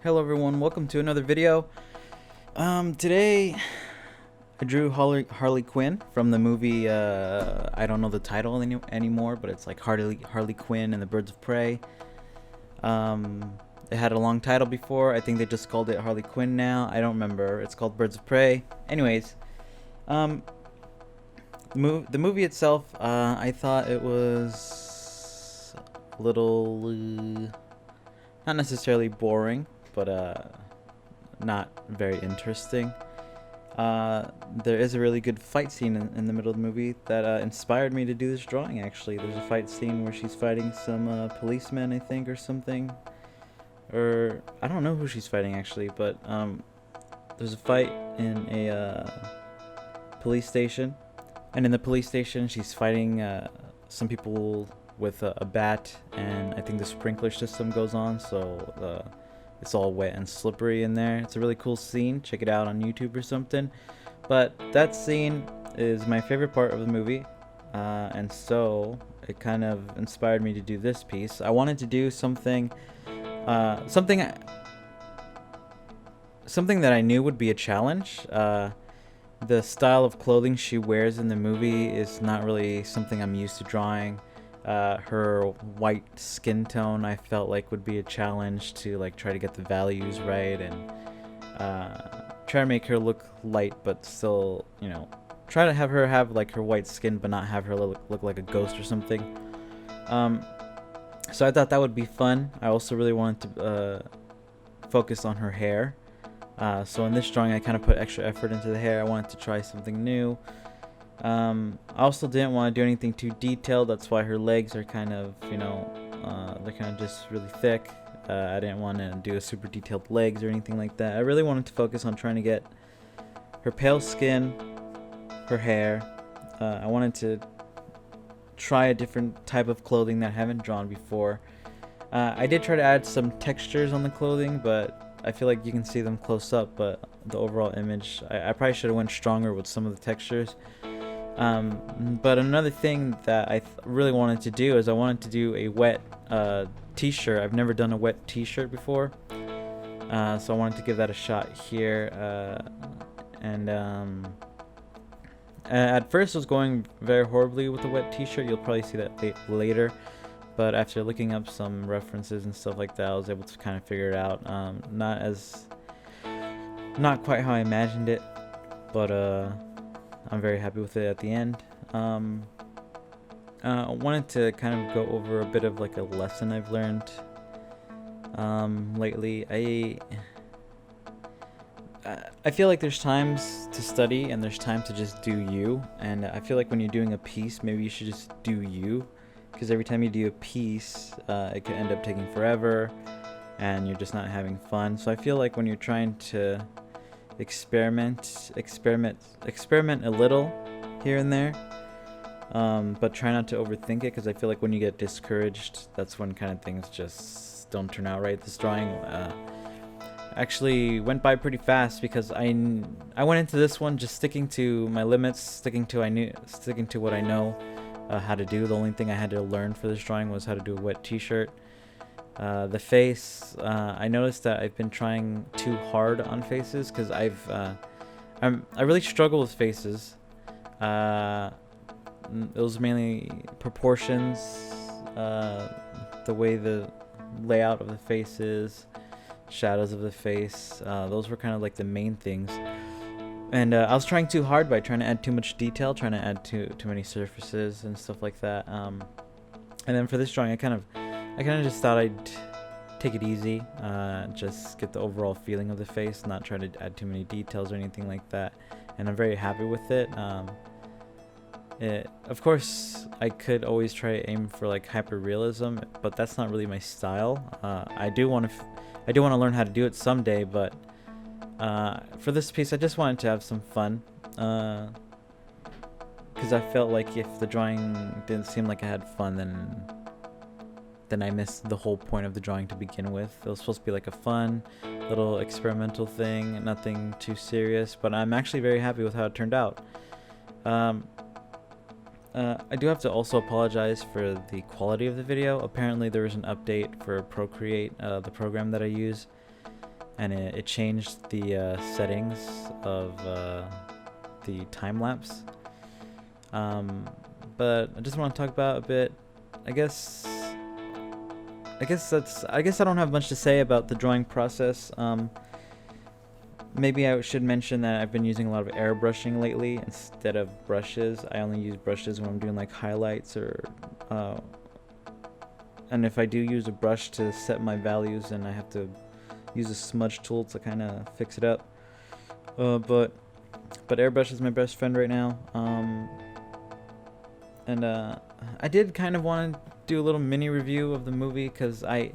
Hello everyone, welcome to another video. Today I drew Harley Quinn from the movie, I don't know the title anymore, but it's like Harley Quinn and the Birds of Prey. It had a long title before. I think they just called it Harley Quinn now. I don't remember. It's called Birds of Prey. Anyways, the movie itself, I thought it was a little, not necessarily boring, but not very interesting. There is a really good fight scene in the middle of the movie that inspired me to do this drawing. Actually, there's a fight scene where she's fighting some policemen, I think, or something, or I don't know who she's fighting actually, but there's a fight in a police station, and in the police station she's fighting some people with a bat, and I think the sprinkler system goes on, so it's all wet and slippery in there. It's a really cool scene. Check it out on YouTube or something. But that scene is my favorite part of the movie, and so it kind of inspired me to do this piece. I wanted to do something that I knew would be a challenge. The style of clothing she wears in the movie is not really something I'm used to drawing. Her white skin tone I felt like would be a challenge to like try to get the values right, and try to make her look light but still, you know, try to have her have like her white skin but not have her look like a ghost or something. So I thought that would be fun. I also really wanted to focus on her hair. So in this drawing I kind of put extra effort into the hair. I wanted to try something new. I also didn't want to do anything too detailed. That's why her legs are kind of, you know, they're kind of just really thick. I didn't want to do a super detailed legs or anything like that. I really wanted to focus on trying to get her pale skin, her hair. I wanted to try a different type of clothing that I haven't drawn before. I did try to add some textures on the clothing, but I feel like you can see them close up, but the overall image, I probably should have went stronger with some of the textures. But another thing that I really wanted to do is I wanted to do a wet t-shirt. I've never done a wet t-shirt before, so I wanted to give that a shot here. At first I was going very horribly with the wet t-shirt. You'll probably see that later, but after looking up some references and stuff like that, I was able to kind of figure it out. Not quite how I imagined it, but I'm very happy with it at the end. I wanted to kind of go over a bit of like a lesson I've learned lately. I feel like there's times to study and there's time to just do you, and I feel like when you're doing a piece, maybe you should just do you, because every time you do a piece, it could end up taking forever and you're just not having fun. So I feel like when you're trying to experiment a little here and there, but try not to overthink it, because I feel like when you get discouraged, that's when kind of things just don't turn out right. This drawing actually went by pretty fast because I went into this one just sticking to my limits, sticking to what I know how to do. The only thing I had to learn for this drawing was how to do a wet t-shirt. The face, I noticed that I've been trying too hard on faces, because I really struggle with faces. It was mainly proportions, the way the layout of the face is, shadows of the face. Those were kind of like the main things. And I was trying too hard by trying to add too much detail, trying to add too many surfaces and stuff like that. And then for this drawing, I kind of just thought I'd take it easy, just get the overall feeling of the face, not try to add too many details or anything like that. And I'm very happy with it. Of course, I could always try to aim for like hyper realism, but that's not really my style. I do want to learn how to do it someday, but for this piece, I just wanted to have some fun. Because I felt like if the drawing didn't seem like I had fun, then I missed the whole point of the drawing to begin with. It was supposed to be like a fun little experimental thing, nothing too serious, but I'm actually very happy with how it turned out. I do have to also apologize for the quality of the video. Apparently there was an update for Procreate, the program that I use, and it changed the settings of the time lapse. But I just want to talk about a bit. I guess I don't have much to say about the drawing process. Maybe I should mention that I've been using a lot of airbrushing lately instead of brushes. I only use brushes when I'm doing like highlights or and if I do use a brush to set my values, then I have to use a smudge tool to kind of fix it up. But airbrush is my best friend right now. And I did kind of want to do a little mini review of the movie because I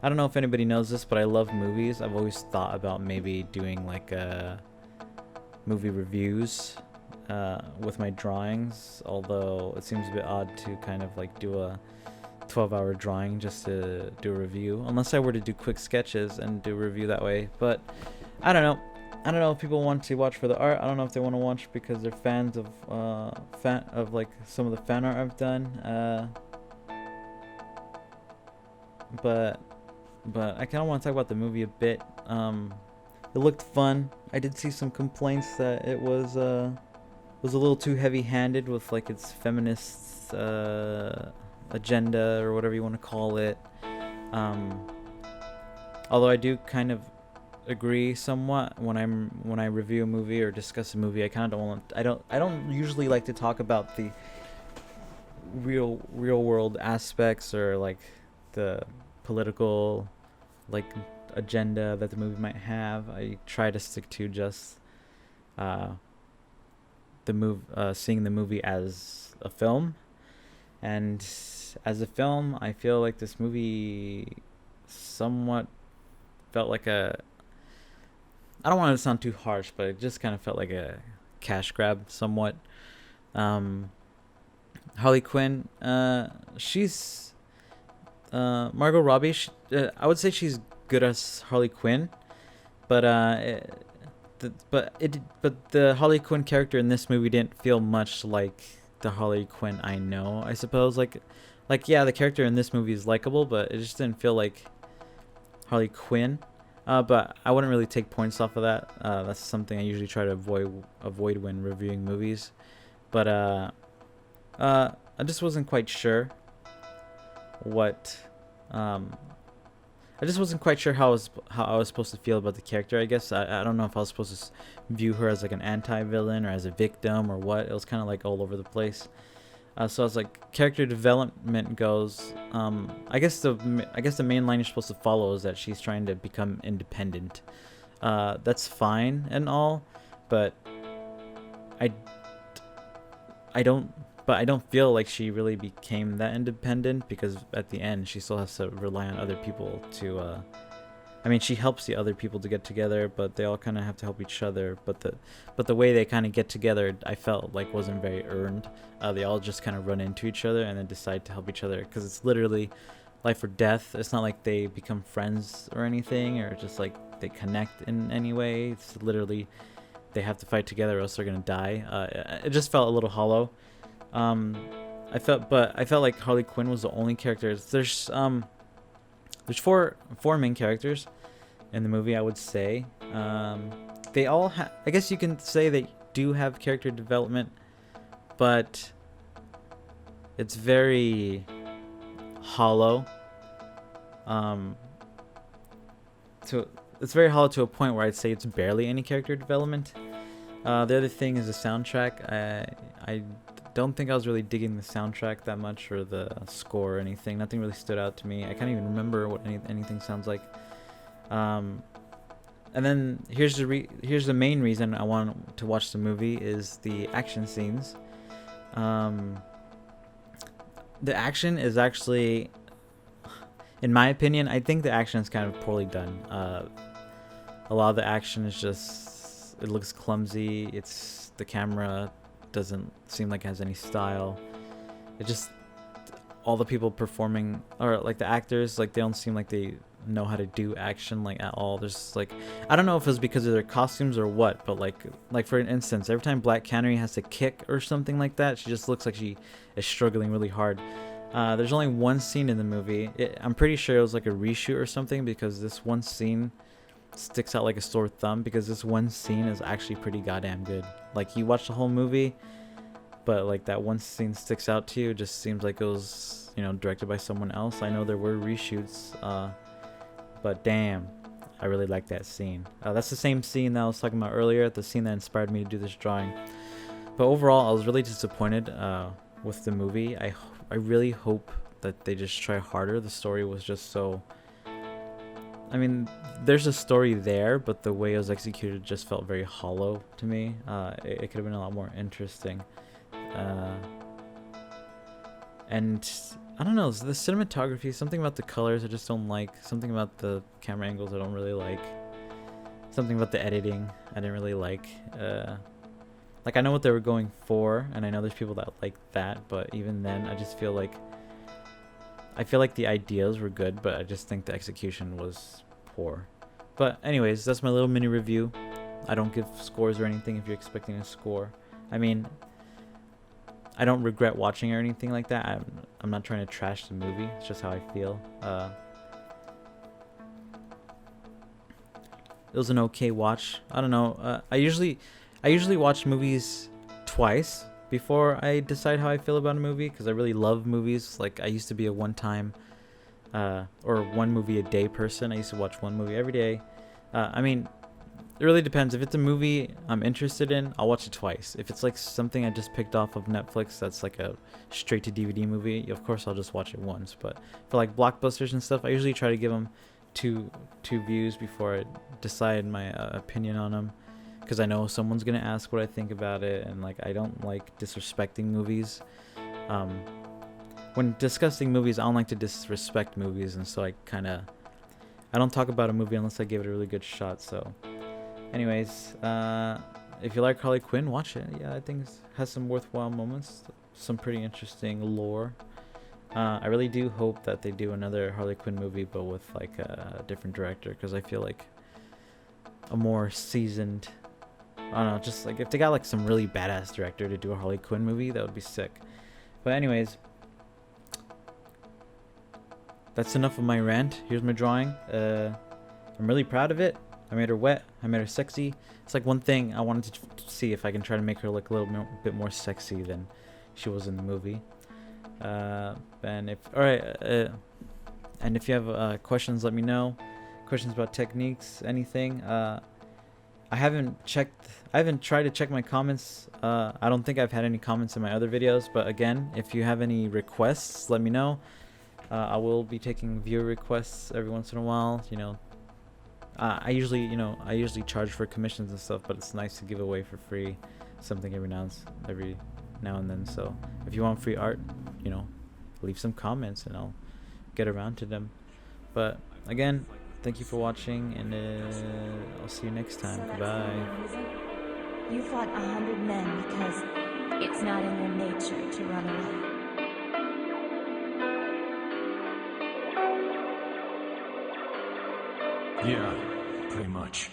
don't know if anybody knows this, but I love movies. I've always thought about maybe doing like movie reviews with my drawings, although it seems a bit odd to kind of like do a 12-hour drawing just to do a review, unless I were to do quick sketches and do a review that way. But I don't know if people want to watch for the art. I don't know if they want to watch because they're fans of like some of the fan art I've done. But I kind of want to talk about the movie a bit. It looked fun. I did see some complaints that it was a little too heavy-handed with like its feminist agenda or whatever you want to call it. Although I do kind of agree somewhat when I review a movie or discuss a movie. I kind of I don't usually like to talk about the real world aspects or like the political like agenda that the movie might have. I try to stick to just seeing the movie as a film. And as a film, I feel like this movie somewhat felt like I don't want to sound too harsh, but it just kind of felt like a cash grab somewhat. Harley Quinn, she's Margot Robbie. I would say she's good as Harley Quinn, but the Harley Quinn character in this movie didn't feel much like the Harley Quinn I know. I suppose like yeah, the character in this movie is likable, but it just didn't feel like Harley Quinn. But I wouldn't really take points off of that. That's something I usually try to avoid when reviewing movies. But I just wasn't quite sure what I just wasn't quite sure how I was supposed to feel about the character. I guess I don't know if I was supposed to view her as like an anti-villain or as a victim or what. It was kind of like all over the place. So as like character development goes, I guess the main line you're supposed to follow is that she's trying to become independent. That's fine and all, but I don't feel like she really became that independent, because at the end she still has to rely on other people to she helps the other people to get together, but they all kind of have to help each other. But the way they kind of get together, I felt like wasn't very earned. They all just kind of run into each other and then decide to help each other, because it's literally life or death. It's not like they become friends or anything, or just like they connect in any way. It's literally they have to fight together or else they're gonna die. It just felt a little hollow. I felt like Harley Quinn was the only character. There's four main characters in the movie, I would say. They all I guess you can say they do have character development, but it's very hollow. It's very hollow to a point where I'd say it's barely any character development. The other thing is the soundtrack. I don't think I was really digging the soundtrack that much, or the score or anything. Nothing really stood out to me. I can't even remember what anything sounds like. And then here's the main reason I want to watch the movie is the action scenes. The action is actually, in my opinion, I think the action is kind of poorly done. A lot of the action is just, it looks clumsy. The camera doesn't seem like it has any style. It just, all the people performing, or like the actors, like they don't seem like they know how to do action like at all. There's like, I don't know if it was because of their costumes or what, but like for instance, every time Black Canary has to kick or something like that, she just looks like she is struggling really hard. There's only one scene in the movie. I'm pretty sure it was like a reshoot or something, because this one scene sticks out like a sore thumb, because this one scene is actually pretty goddamn good. Like, you watch the whole movie, but like that one scene sticks out to you. It just seems like it was, you know, directed by someone else. I know there were reshoots, but damn, I really like that scene. That's the same scene that I was talking about earlier, the scene that inspired me to do this drawing. But overall, I was really disappointed with the movie. I really hope that they just try harder. The story was just so... I mean, there's a story there, but the way it was executed just felt very hollow to me. It could have been a lot more interesting. And I don't know, the cinematography, something about the colors I just don't like. Something about the camera angles I don't really like. Something about the editing I didn't really like. Like, I know what they were going for, and I know there's people that like that, but even then, I just feel like... I feel like the ideas were good, but I just think the execution was poor. But anyways, that's my little mini review. I don't give scores or anything if you're expecting a score. I mean, I don't regret watching or anything like that. I'm not trying to trash the movie. It's just how I feel. It was an okay watch. I don't know. I usually watch movies twice before I decide how I feel about a movie, because I really love movies. Like, I used to be a one one movie a day person. I used to watch one movie every day. I mean, it really depends. If it's a movie I'm interested in, I'll watch it twice. If it's like something I just picked off of Netflix that's like a straight to DVD movie, of course I'll just watch it once. But for like blockbusters and stuff, I usually try to give them two views before I decide my opinion on them, because I know someone's gonna ask what I think about it, and like, I don't like disrespecting movies. When discussing movies, I don't like to disrespect movies, and so I don't talk about a movie unless I give it a really good shot. So anyways, if you like Harley Quinn, watch it. Yeah, I think it has some worthwhile moments, some pretty interesting lore. I really do hope that they do another Harley Quinn movie, but with like a different director, because I feel like a more seasoned... I don't know, just like if they got like some really badass director to do a Harley Quinn movie, that would be sick. But anyways, that's enough of my rant. Here's my drawing. I'm really proud of it. I made her wet. I made her sexy. It's like one thing I wanted to see if I can try to make her look a little bit more sexy than she was in the movie. And if you have questions, let me know. Questions about techniques, anything. I haven't tried to check my comments. I don't think I've had any comments in my other videos, but again, if you have any requests, let me know. I will be taking viewer requests every once in a while. You know, I usually charge for commissions and stuff, but it's nice to give away for free something every now and then. So if you want free art, you know, leave some comments and I'll get around to them. But again, thank you for watching, and I'll see you next time. Goodbye. You fought 100 men because it's not in their nature to run away. Yeah, pretty much.